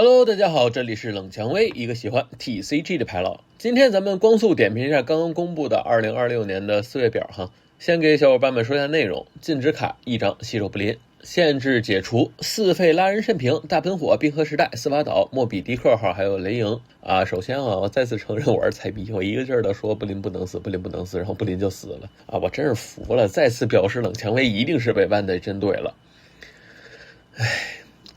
Hello， 大家好，这里是冷蔷薇，一个喜欢 TCG 的牌佬。今天咱们光速点评一下刚刚公布的2026年的4月表哈。先给小伙伴们说一下内容：禁止卡1张，稀手不临；限制解除4费拉人肾瓶、大喷火、冰河时代、司法岛、莫比迪克号还有雷营啊。首先我再次承认我是菜逼，我一个劲儿的说不临不能死，不临不能死，然后不临就死了啊！我真是服了，再次表示冷蔷薇一定是被万代针对了。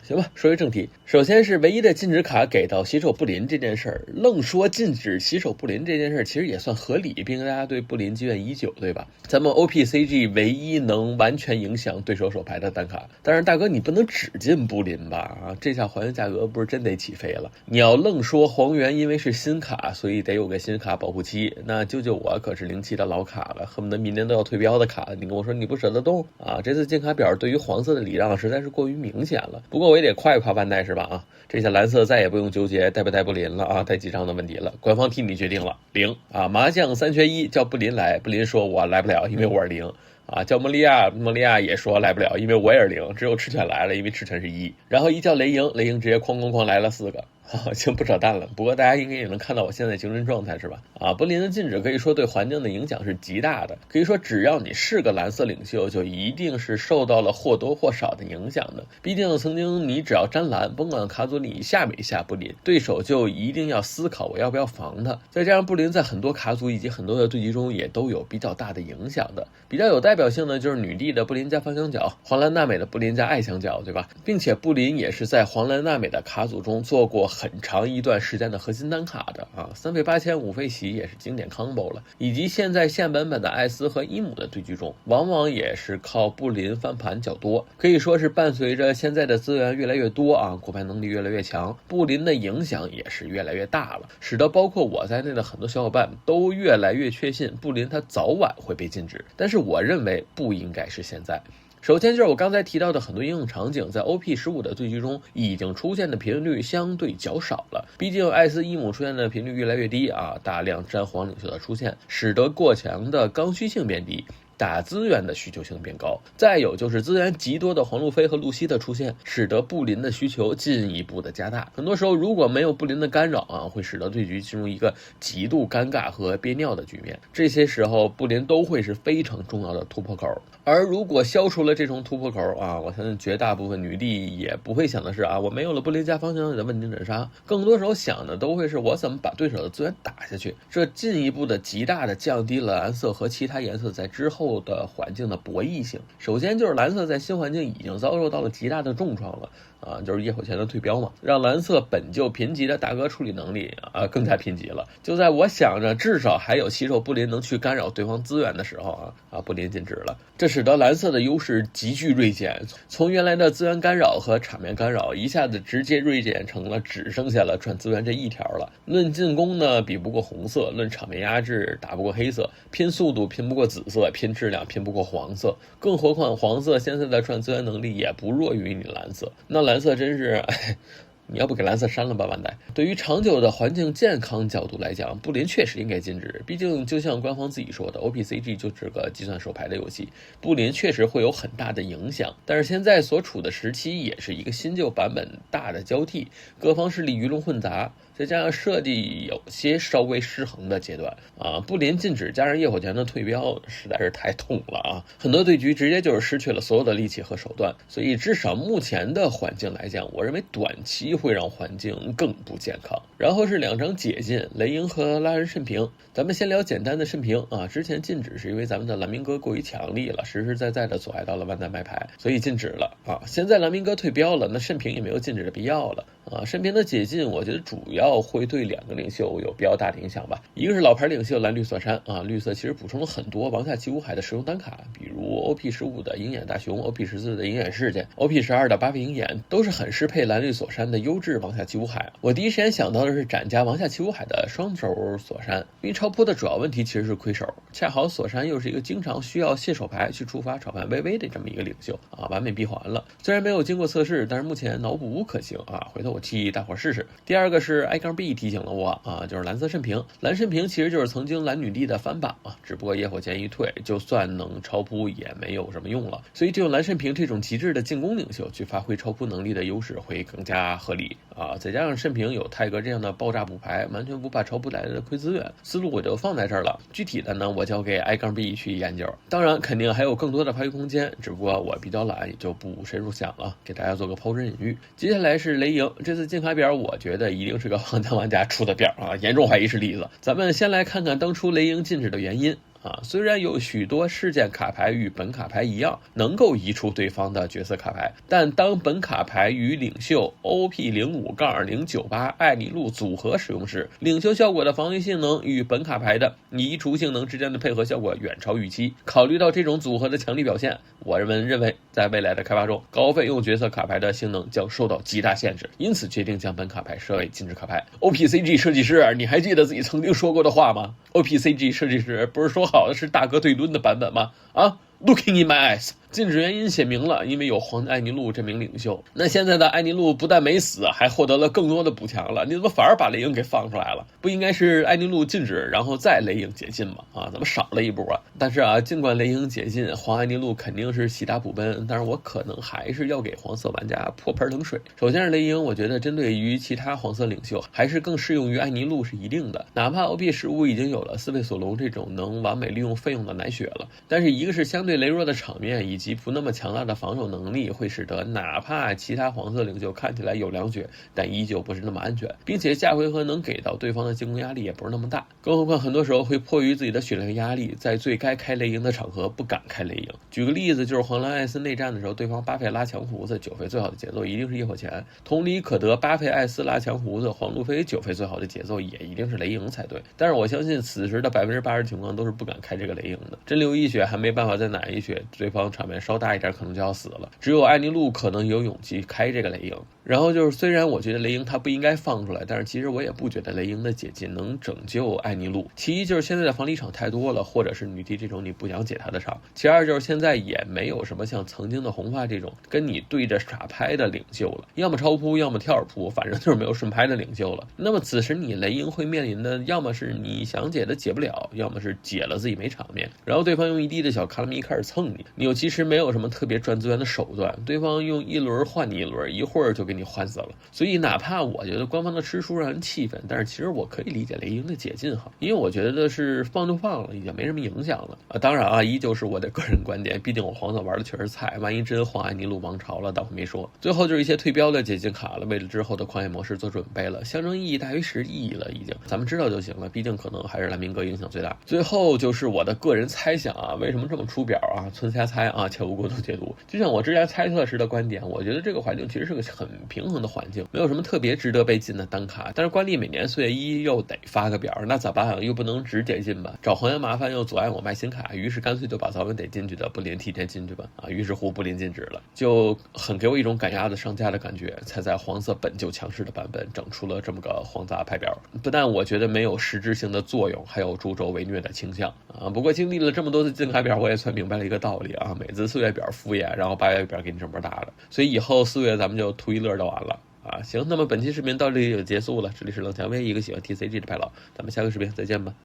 行吧，说回正题。首先是唯一的禁止卡给到洗手不临这件事儿，愣说禁止洗手不临这件事儿，其实也算合理，并大家对不临积怨已久，对吧？咱们 OPCG 唯一能完全影响对手手牌的单卡，但是大哥你不能只禁不临吧？啊，这下还原价格不是真得起飞了。你要愣说黄猿因为是新卡，所以得有个新卡保护期，那舅舅我可是07的老卡了，恨不得明年都要退标的卡，你跟我说你不舍得动啊？这次禁卡表对于黄色的礼让实在是过于明显了。不过我也得夸一夸万代是吧？啊，这下蓝色再也不用纠结带不带不临了啊，带几张的问题了，官方替你决定了0啊，麻将3缺1，叫不临来，不临说我来不了，因为我是0啊，叫莫利亚也说来不了，因为我也是0，只有赤犬来了，因为赤犬是1，然后一叫雷营直接哐来了4个。行，不扯淡了。不过大家应该也能看到我现在精神状态是吧？啊，不临的禁止可以说对环境的影响是极大的，可以说只要你是个蓝色领袖，就一定是受到了或多或少的影响的。毕竟曾经你只要沾蓝，甭管卡组里下没下不临，对手就一定要思考我要不要防它。再加上不临在很多卡组以及很多的对局中也都有比较大的影响的。比较有代表性的就是女帝的不临加方向角，黄蓝娜美的不临加爱墙角，对吧？并且不临也是在黄蓝娜美的卡组中做过很长一段时间的核心单卡的啊，3费8000 5费洗也是经典 combo 了，以及现在现版本的艾斯和伊姆的对局中，往往也是靠不临翻盘较多，可以说是伴随着现在的资源越来越多啊，骨牌能力越来越强，不临的影响也是越来越大了，使得包括我在内的很多小伙伴都越来越确信不临它早晚会被禁止，但是我认为不应该是现在。首先就是我刚才提到的很多应用场景，在 OP15 的对局中已经出现的频率相对较少了，毕竟艾斯伊姆出现的频率越来越低啊，大量沾黄领袖的出现，使得过强的刚需性变低，打资源的需求性变高，再有就是资源极多的黄路飞和露西的出现，使得不临的需求进一步的加大。很多时候如果没有不临的干扰啊，会使得对局进入一个极度尴尬和憋尿的局面，这些时候不临都会是非常重要的突破口。而如果消除了这种突破口啊，我相信绝大部分女帝也不会想的是啊，我没有了不临加方向的问鼎斩杀，更多时候想的都会是我怎么把对手的资源打下去，这进一步的极大的降低了蓝色和其他颜色在之后的环境的博弈性。首先就是蓝色在新环境已经遭受到了极大的重创了啊，就是夜火前的退标嘛，让蓝色本就贫瘠的大哥处理能力啊更加贫瘠了。就在我想着至少还有洗手不临能去干扰对方资源的时候啊不临禁止了，这使得蓝色的优势急剧锐减，从原来的资源干扰和场面干扰一下子直接锐减成了只剩下了赚资源这一条了。论进攻呢，比不过红色；论场面压制，打不过黑色；拼速度拼不过紫色；拼质量拼不过黄色。更何况黄色现在的赚资源能力也不弱于你蓝色，那蓝色真是你要不给蓝色删了吧，万代。对于长久的环境健康角度来讲，不临确实应该禁止，毕竟就像官方自己说的 OPCG 就是个计算手牌的游戏，不临确实会有很大的影响。但是现在所处的时期也是一个新旧版本大的交替，各方势力鱼龙混杂，再加上设计有些稍微失衡的阶段啊，不临禁止加上夜火前的退标实在是太痛了啊！很多对局直接就是失去了所有的力气和手段，所以至少目前的环境来讲，我认为短期会让环境更不健康。然后是2张解禁，雷鹰和拉人肾瓶。咱们先聊简单的肾瓶啊，之前禁止是因为咱们的蓝明哥过于强力了，实实在在的阻碍到了万代卖牌，所以禁止了啊。现在蓝明哥退标了，那肾瓶也没有禁止的必要了啊。肾瓶的解禁，我觉得主要会对2个领袖有比较大的影响吧。一个是老牌领袖蓝绿锁山啊，绿色其实补充了很多王下七武海的实用单卡，比如 OP15 的鹰眼大熊、OP14 的鹰眼事件、OP12 的8费鹰眼，都是很适配蓝绿锁山的优质王下七武海。我第一时间想到的是展加王下七武海的双手锁山，因为超坡的主要问题其实是亏手，恰好锁山又是一个经常需要卸手牌去触发炒盘微微的这么一个领袖啊，完美闭环了。虽然没有经过测试，但是目前脑补可行啊，回头我我替大伙试试。第二个是 I-B 提醒了我啊，就是蓝色肾瓶。蓝肾瓶其实就是曾经蓝女帝的翻版啊，只不过野火剑一退，就算能超扑也没有什么用了。所以只有蓝肾瓶这种极致的进攻领袖去发挥超扑能力的优势会更加合理啊。再加上肾瓶有泰格这样的爆炸补牌，完全不怕超扑来的亏资源，思路我就放在这儿了。具体的呢，我交给 I-B 去研究。当然肯定还有更多的发挥空间，只不过我比较懒，也就不深入想了，给大家做个抛砖引玉。接下来是雷莹，这次进卡表我觉得一定是个黄金玩家出的表啊，严重怀疑是例子。咱们先来看看当初雷莹禁止的原因。虽然有许多事件卡牌与本卡牌一样能够移出对方的角色卡牌，但当本卡牌与领袖 OP05-098 艾尼路组合使用时，领袖效果的防御性能与本卡牌的移除性能之间的配合效果远超预期。考虑到这种组合的强力表现，我认为在未来的开发中，高费用角色卡牌的性能将受到极大限制，因此决定将本卡牌设为禁止卡牌。 OPCG 设计师，你还记得自己曾经说过的话吗？ OPCG 设计师不是说好的是大哥对抡的版本吗？Looking in my eyes， 禁止原因写明了，因为有黄艾尼路这名领袖。那现在的艾尼路不但没死，还获得了更多的补强了，你怎么反而把雷影给放出来了？不应该是艾尼路禁止，然后再雷影解禁吗？怎么少了一步啊？但是尽管雷影解禁，黄艾尼路肯定是喜大普奔，但是我可能还是要给黄色玩家泼盆冷水。首先是雷影，我觉得针对于其他黄色领袖，还是更适用于艾尼路是一定的。哪怕 OP15 已经有了四倍索隆这种能完美利用费用的奶血了，但是一个是相对羸弱的场面，以及不那么强大的防守能力，会使得哪怕其他黄色领袖看起来有两血，但依旧不是那么安全，并且下回合能给到对方的进攻压力也不是那么大。更何况很多时候会迫于自己的血量压力，在最该开雷营的场合不敢开雷营。举个例子，就是黄蓝艾斯内战的时候，对方8费拉强胡子，9费最好的节奏一定是夜火钳。同理可得8费艾斯拉强胡子，黄路飞9费最好的节奏也一定是雷营才对。但是我相信此时的80%情况都是不敢开这个雷营的，真流一血还没办法再奶一血，对方场面稍大一点可能就要死了，只有艾尼路可能有勇气开这个雷营。然后就是虽然我觉得雷营它不应该放出来，但是其实我也不觉得雷营的解禁能拯救艾尼路。其一就是现在的防离场太多了，或者是女帝这种你不想解他的场。其二就是现在也没有什么像曾经的红发这种跟你对着傻拍的领袖了，要么超扑要么跳扑，反正就是没有顺拍的领袖了。那么此时你雷营会面临的要么是你想解的解不了，要么是解了自己没场面，然后对方用一滴的小卡拉米开始蹭你，你又其实没有什么特别赚资源的手段，对方用一轮换你一轮，一会儿就给你换死了。所以哪怕我觉得官方的吃书让人气愤，但是其实我可以理解雷营的解禁哈，因为我觉得是放就放了，已经没什么影响了当然依旧是我的个人观点，毕竟我黄色玩的确实菜，万一真黄艾尼路王朝了，当我没说。最后就是一些退标的解禁卡了，为了之后的狂野模式做准备了，象征意义大于实际意义了，已经咱们知道就行了，毕竟可能还是蓝明哥影响最大。最后就是我的个人猜想为什么这么出表纯瞎猜切无过度解读。就像我之前猜测时的观点，我觉得这个环境其实是个很平衡的环境，没有什么特别值得被禁的单卡，但是官吏每年4月1又得发个表，那咋办又不能只解禁吧，找黄岩麻烦又阻碍我卖新卡，于是干脆就把早晚得进去的布林提前进去吧于是乎布林禁止了，就很给我一种赶鸭子上架的感觉，才在黄色本就强势的版本整出了这么个黄杂派表。不但我觉得没有实质性的作用，还有助纣为虐的倾向不过经历了这么多次禁卡表，我也算明白了一个道理每次4月表敷衍，然后8月表给你这么大的，所以以后4月咱们就图一乐就完了行，那么本期视频到这里就结束了，这里是冷蔷薇，一个喜欢 TCG 的派老，咱们下个视频再见吧。